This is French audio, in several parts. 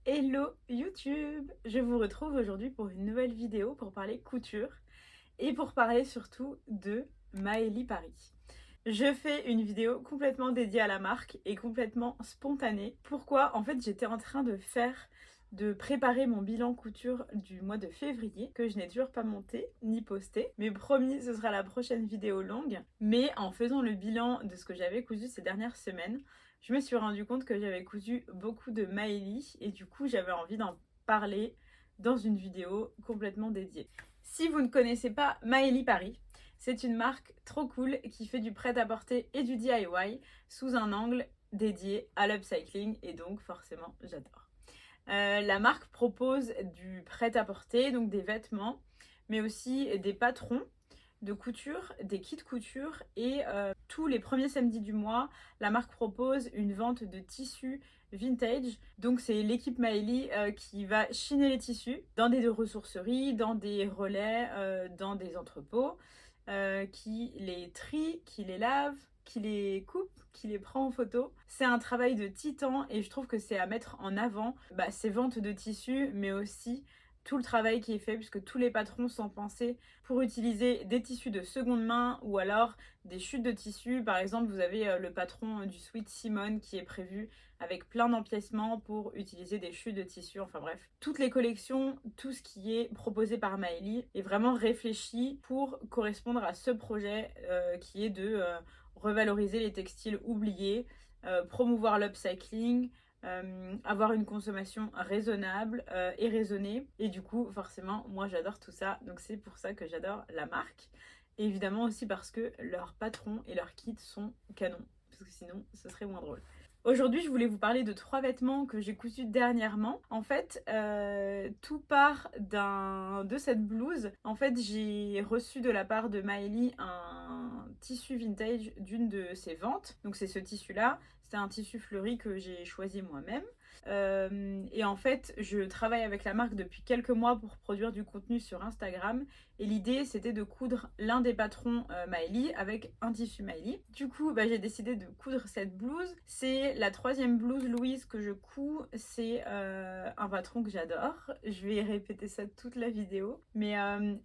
Hello YouTube! Je vous retrouve aujourd'hui pour une nouvelle vidéo pour parler couture et pour parler surtout de Maëlie Paris. Je fais une vidéo complètement dédiée à la marque et complètement spontanée. Pourquoi? En fait, j'étais en train de préparer mon bilan couture du mois de février que je n'ai toujours pas monté ni posté. Mais promis, ce sera la prochaine vidéo longue. Mais en faisant le bilan de ce que j'avais cousu ces dernières semaines, je me suis rendu compte que j'avais cousu beaucoup de Maëlie et du coup j'avais envie d'en parler dans une vidéo complètement dédiée. Si vous ne connaissez pas Maëlie Paris, c'est une marque trop cool qui fait du prêt-à-porter et du DIY sous un angle dédié à l'upcycling et donc forcément j'adore. La marque propose du prêt-à-porter, donc des vêtements, mais aussi des patrons de couture, des kits couture et tous les premiers samedis du mois, la marque propose une vente de tissus vintage. Donc c'est l'équipe Maëlie qui va chiner les tissus dans des ressourceries, dans des relais, dans des entrepôts, qui les trie, qui les lave, qui les coupe, qui les prend en photo. C'est un travail de titan et je trouve que c'est à mettre en avant ces ventes de tissus, mais aussi tout le travail qui est fait puisque tous les patrons sont pensés pour utiliser des tissus de seconde main ou alors des chutes de tissus. Par exemple, vous avez le patron du Sweet Simone qui est prévu avec plein d'empiècements pour utiliser des chutes de tissus. Enfin bref, toutes les collections, tout ce qui est proposé par Maëlie est vraiment réfléchi pour correspondre à ce projet qui est de revaloriser les textiles oubliés, promouvoir l'upcycling, avoir une consommation raisonnable et raisonnée. Et du coup, forcément, moi j'adore tout ça. Donc c'est pour ça que j'adore la marque. Et évidemment aussi parce que leurs patrons et leurs kits sont canons. Parce que sinon, ce serait moins drôle. Aujourd'hui, je voulais vous parler de 3 vêtements que j'ai cousus dernièrement. En fait, tout part de cette blouse. En fait, j'ai reçu de la part de Maëlie un tissu vintage d'une de ses ventes. Donc c'est ce tissu-là. C'est un tissu fleuri que j'ai choisi moi-même. Et en fait, je travaille avec la marque depuis quelques mois pour produire du contenu sur Instagram. Et l'idée, c'était de coudre l'un des patrons Maëlie avec un tissu Maëlie. Du coup, j'ai décidé de coudre cette blouse. C'est la 3e blouse Louise que je couds. C'est un patron que j'adore. Je vais répéter ça toute la vidéo. Mais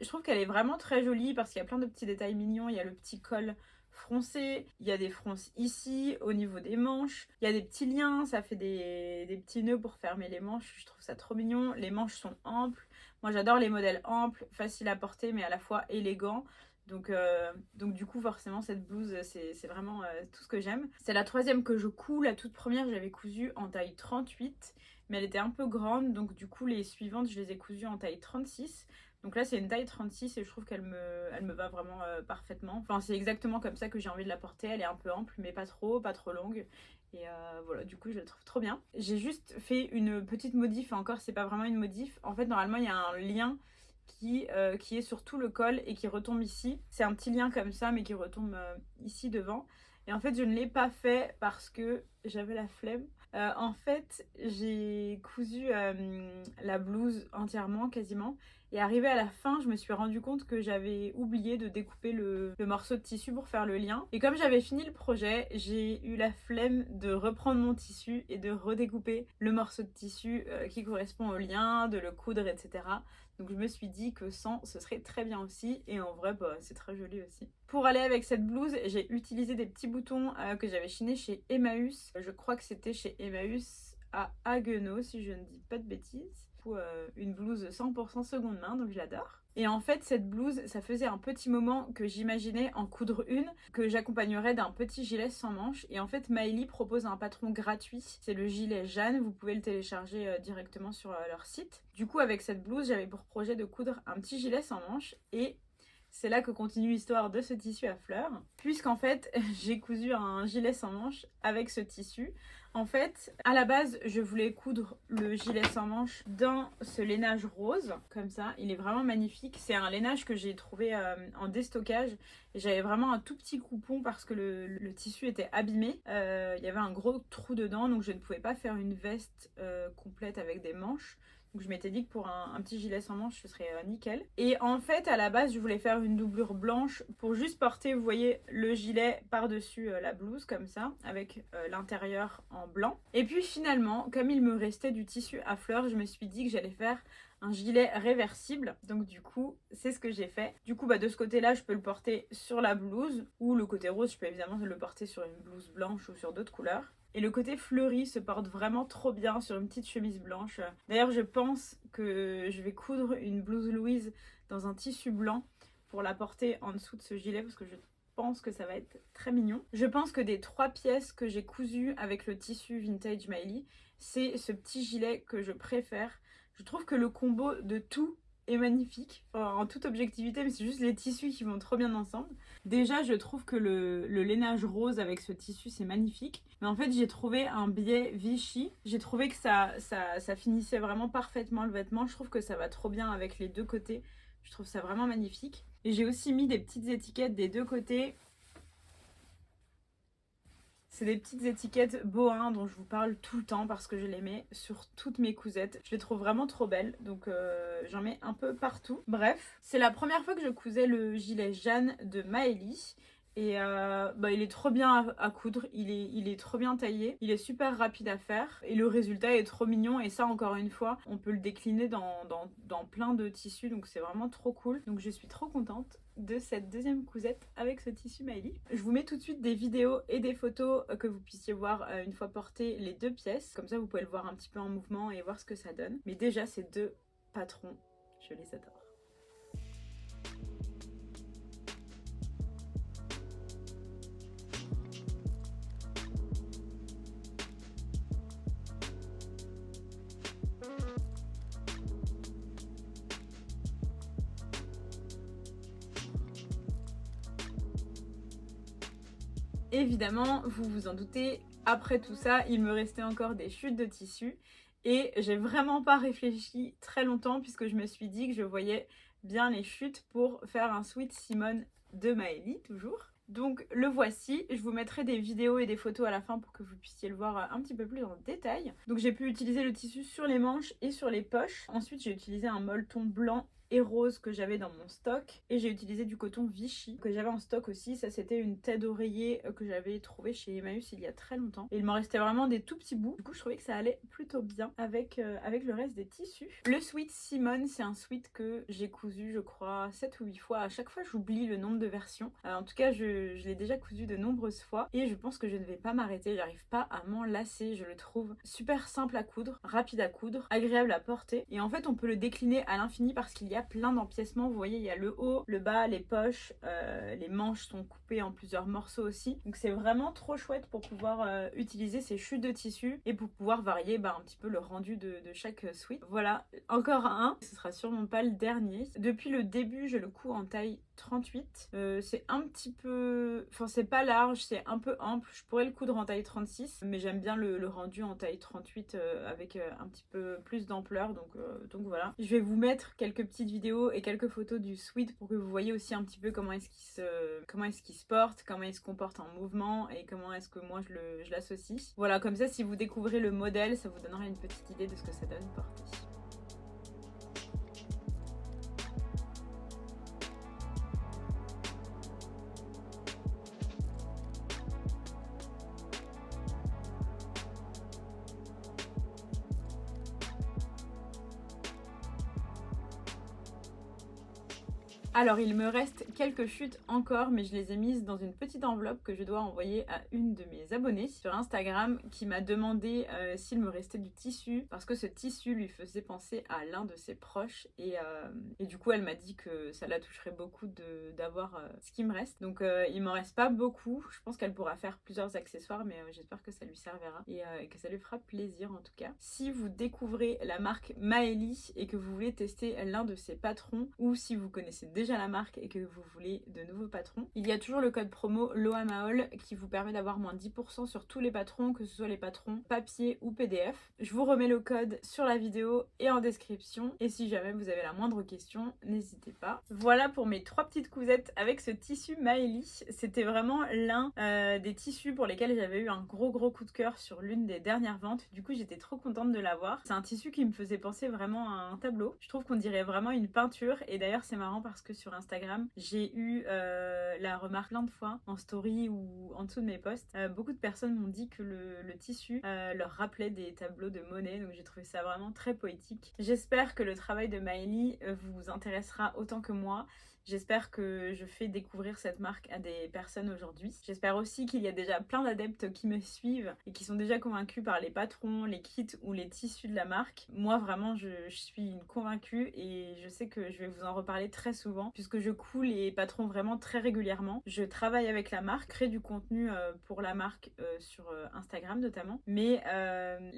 je trouve qu'elle est vraiment très jolie parce qu'il y a plein de petits détails mignons. Il y a le petit col froncé, il y a des fronces ici au niveau des manches, il y a des petits liens, ça fait des petits nœuds pour fermer les manches, je trouve ça trop mignon. Les manches sont amples, moi j'adore les modèles amples, faciles à porter mais à la fois élégants. Donc du coup forcément cette blouse c'est vraiment tout ce que j'aime. C'est la 3e que je couds, la toute première j'avais cousu en taille 38 mais elle était un peu grande donc du coup les suivantes je les ai cousues en taille 36. Donc là c'est une taille 36 et je trouve qu'elle me va vraiment parfaitement. Enfin c'est exactement comme ça que j'ai envie de la porter. Elle est un peu ample mais pas trop longue. Et voilà, du coup je la trouve trop bien. J'ai juste fait une petite modif, encore c'est pas vraiment une modif. En fait normalement il y a un lien qui est sur tout le col et qui retombe ici. C'est un petit lien comme ça mais qui retombe ici devant. Et en fait je ne l'ai pas fait parce que j'avais la flemme. En fait j'ai cousu la blouse entièrement quasiment. Et arrivé à la fin, je me suis rendu compte que j'avais oublié de découper le morceau de tissu pour faire le lien. Et comme j'avais fini le projet, j'ai eu la flemme de reprendre mon tissu et de redécouper le morceau de tissu qui correspond au lien, de le coudre, etc. Donc je me suis dit que sans, ce serait très bien aussi. Et en vrai, c'est très joli aussi. Pour aller avec cette blouse, j'ai utilisé des petits boutons que j'avais chinés chez Emmaüs. Je crois que c'était chez Emmaüs à Haguenau, si je ne dis pas de bêtises. Une blouse 100% seconde main, donc j'adore. Et en fait, cette blouse, ça faisait un petit moment que j'imaginais en coudre une, que j'accompagnerais d'un petit gilet sans manches. Et en fait, Maëlie propose un patron gratuit, c'est le gilet Jeanne, vous pouvez le télécharger directement sur leur site. Du coup, avec cette blouse, j'avais pour projet de coudre un petit gilet sans manches et c'est là que continue l'histoire de ce tissu à fleurs, puisqu'en fait, j'ai cousu un gilet sans manches avec ce tissu. En fait, à la base, je voulais coudre le gilet sans manches dans ce lainage rose, comme ça. Il est vraiment magnifique. C'est un lainage que j'ai trouvé en déstockage J'avais vraiment un tout petit coupon parce que le tissu était abîmé. Il y avait un gros trou dedans, donc je ne pouvais pas faire une veste complète avec des manches. Donc je m'étais dit que pour un petit gilet sans manches, ce serait nickel. Et en fait, à la base, je voulais faire une doublure blanche pour juste porter, vous voyez, le gilet par-dessus la blouse, comme ça, avec l'intérieur en blanc. Et puis finalement, comme il me restait du tissu à fleurs, je me suis dit que j'allais faire un gilet réversible. Donc du coup, c'est ce que j'ai fait. Du coup, de ce côté-là, je peux le porter sur la blouse, ou le côté rose, je peux évidemment le porter sur une blouse blanche ou sur d'autres couleurs. Et le côté fleuri se porte vraiment trop bien sur une petite chemise blanche. D'ailleurs, je pense que je vais coudre une blouse Louise dans un tissu blanc pour la porter en dessous de ce gilet parce que je pense que ça va être très mignon. Je pense que des 3 pièces que j'ai cousues avec le tissu Vintage Miley, c'est ce petit gilet que je préfère. Je trouve que le combo de tout est magnifique, en toute objectivité, mais c'est juste les tissus qui vont trop bien ensemble. Déjà, je trouve que le lainage rose avec ce tissu, c'est magnifique. Mais en fait, j'ai trouvé un biais Vichy. J'ai trouvé que ça finissait vraiment parfaitement le vêtement. Je trouve que ça va trop bien avec les deux côtés. Je trouve ça vraiment magnifique. Et j'ai aussi mis des petites étiquettes des deux côtés. C'est des petites étiquettes Bohin dont je vous parle tout le temps parce que je les mets sur toutes mes cousettes. Je les trouve vraiment trop belles, donc j'en mets un peu partout. Bref, c'est la première fois que je cousais le gilet Jeanne de Maëlie. Et il est trop bien à coudre, il est trop bien taillé, il est super rapide à faire et le résultat est trop mignon. Et ça, encore une fois, on peut le décliner dans plein de tissus, donc c'est vraiment trop cool. Donc je suis trop contente de cette deuxième cousette avec ce tissu Miley. Je vous mets tout de suite des vidéos et des photos que vous puissiez voir une fois portées les deux pièces. Comme ça, vous pouvez le voir un petit peu en mouvement et voir ce que ça donne. Mais déjà, ces deux patrons, je les adore. Évidemment, vous vous en doutez, après tout ça, il me restait encore des chutes de tissu et j'ai vraiment pas réfléchi très longtemps puisque je me suis dit que je voyais bien les chutes pour faire un sweat Simone de Maëlie, toujours. Donc le voici, je vous mettrai des vidéos et des photos à la fin pour que vous puissiez le voir un petit peu plus en détail. Donc j'ai pu utiliser le tissu sur les manches et sur les poches. Ensuite j'ai utilisé un molleton blanc et rose que j'avais dans mon stock et j'ai utilisé du coton Vichy que j'avais en stock aussi. Ça, c'était une tête d'oreiller que j'avais trouvé chez Emmaüs il y a très longtemps et il m'en restait vraiment des tout petits bouts. Du coup, je trouvais que ça allait plutôt bien avec le reste des tissus. Le sweat Simone, c'est un sweat que j'ai cousu, je crois, 7 ou 8 fois. À chaque fois, j'oublie le nombre de versions. En tout cas, je l'ai déjà cousu de nombreuses fois et je pense que je ne vais pas m'arrêter. J'arrive pas à m'en lasser. Je le trouve super simple à coudre, rapide à coudre, agréable à porter et en fait, on peut le décliner à l'infini parce qu'il y a plein d'empiècements. Vous voyez, il y a le haut, le bas, les poches, les manches sont coupées en plusieurs morceaux aussi. Donc c'est vraiment trop chouette pour pouvoir utiliser ces chutes de tissu et pour pouvoir varier un petit peu le rendu de chaque sweat. Voilà, encore un. Ce sera sûrement pas le dernier. Depuis le début, je le couds en taille 38. C'est un petit peu... Enfin, c'est pas large, c'est un peu ample. Je pourrais le coudre en taille 36, mais j'aime bien le rendu en taille 38 avec un petit peu plus d'ampleur. Donc voilà. Je vais vous mettre quelques petites vidéos et quelques photos du sweat pour que vous voyez aussi un petit peu comment est-ce qu'il se porte, comment il se comporte en mouvement et comment est-ce que moi je l'associe. Voilà, comme ça, si vous découvrez le modèle, ça vous donnera une petite idée de ce que ça donne porter. Alors, il me reste quelques chutes encore, mais je les ai mises dans une petite enveloppe que je dois envoyer à une de mes abonnées sur Instagram qui m'a demandé s'il me restait du tissu parce que ce tissu lui faisait penser à l'un de ses proches et du coup, elle m'a dit que ça la toucherait beaucoup d'avoir ce qui me reste. Donc, il m'en reste pas beaucoup. Je pense qu'elle pourra faire plusieurs accessoires, mais j'espère que ça lui servira et que ça lui fera plaisir en tout cas. Si vous découvrez la marque Maëlie et que vous voulez tester l'un de ses patrons ou si vous connaissez déjà déjà la marque et que vous voulez de nouveaux patrons, il y a toujours le code promo LOAMAOL qui vous permet d'avoir moins 10% sur tous les patrons, que ce soit les patrons papier ou PDF. Je vous remets le code sur la vidéo et en description. Et si jamais vous avez la moindre question, n'hésitez pas. Voilà pour mes 3 petites cousettes avec ce tissu Maëlie. C'était vraiment l'un des tissus pour lesquels j'avais eu un gros coup de cœur sur l'une des dernières ventes. Du coup, j'étais trop contente de l'avoir. C'est un tissu qui me faisait penser vraiment à un tableau. Je trouve qu'on dirait vraiment une peinture. Et d'ailleurs, c'est marrant parce que sur Instagram, j'ai eu la remarque plein de fois en story ou en dessous de mes posts. Beaucoup de personnes m'ont dit que le tissu leur rappelait des tableaux de Monet. Donc j'ai trouvé ça vraiment très poétique. J'espère que le travail de Maëlie vous intéressera autant que moi. J'espère que je fais découvrir cette marque à des personnes aujourd'hui. J'espère aussi qu'il y a déjà plein d'adeptes qui me suivent et qui sont déjà convaincus par les patrons, les kits ou les tissus de la marque. Moi vraiment je suis une convaincue et je sais que je vais vous en reparler très souvent puisque je couds les patrons vraiment très régulièrement. Je travaille avec la marque, crée du contenu pour la marque sur Instagram notamment. Mais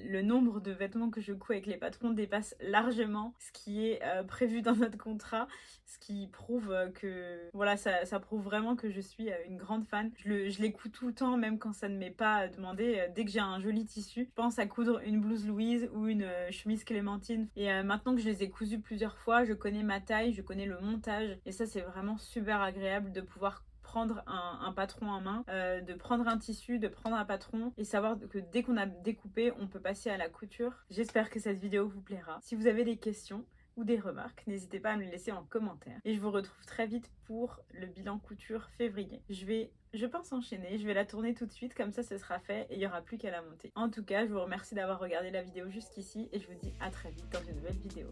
le nombre de vêtements que je couds avec les patrons dépasse largement ce qui est prévu dans notre contrat. Ce qui prouve que voilà, ça prouve vraiment que je suis une grande fan. Je les couds tout le temps, même quand ça ne m'est pas demandé. Dès que j'ai un joli tissu, je pense à coudre une blouse Louise ou une chemise Clémentine. Et maintenant que je les ai cousues plusieurs fois, je connais ma taille, je connais le montage. Et ça, c'est vraiment super agréable de pouvoir prendre un patron en main, de prendre un tissu, de prendre un patron et savoir que dès qu'on a découpé, on peut passer à la couture. J'espère que cette vidéo vous plaira. Si vous avez des questions ou des remarques, n'hésitez pas à me les laisser en commentaire. Et je vous retrouve très vite pour le bilan couture février. Je pense enchaîner, je vais la tourner tout de suite, comme ça ce sera fait et il n'y aura plus qu'à la monter. En tout cas, je vous remercie d'avoir regardé la vidéo jusqu'ici et je vous dis à très vite dans une nouvelle vidéo.